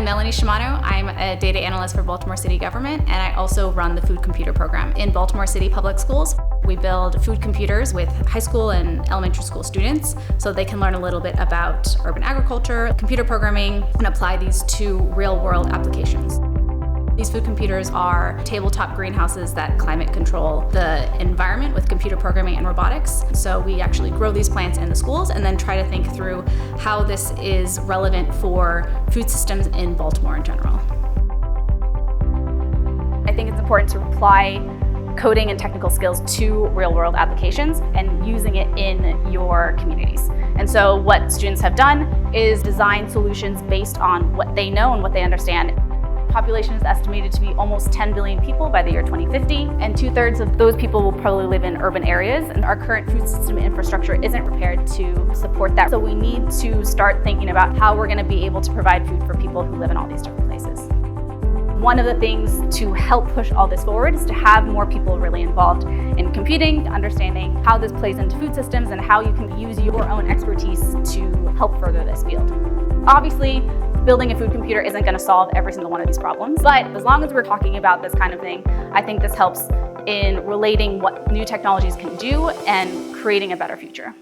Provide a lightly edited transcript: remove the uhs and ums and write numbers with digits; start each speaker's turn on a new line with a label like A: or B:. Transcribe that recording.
A: I'm Melanie Shimano. I'm a data analyst for Baltimore City Government, and I also run the Food Computer Program in Baltimore City Public Schools. We build food computers with high school and elementary school students so they can learn a little bit about urban agriculture, computer programming, and apply these to real-world applications. These food computers are tabletop greenhouses that climate control the environment with computer programming and robotics. So we actually grow these plants in the schools and then try to think through how this is relevant for food systems in Baltimore in general.
B: I think it's important to apply coding and technical skills to real-world applications and using it in your communities. And so what students have done is design solutions based on what they know and what they understand. Population is estimated to be almost 10 billion people by the year 2050, and 2/3 of those people will probably live in urban areas, and our current food system infrastructure isn't prepared to support that. So we need to start thinking about how we're going to be able to provide food for people who live in all these different places. One of the things to help push all this forward is to have more people really involved in computing, understanding how this plays into food systems and how you can use your own expertise to help further this field. Obviously, building a food computer isn't going to solve every single one of these problems, but as long as we're talking about this kind of thing, I think this helps in relating what new technologies can do and creating a better future.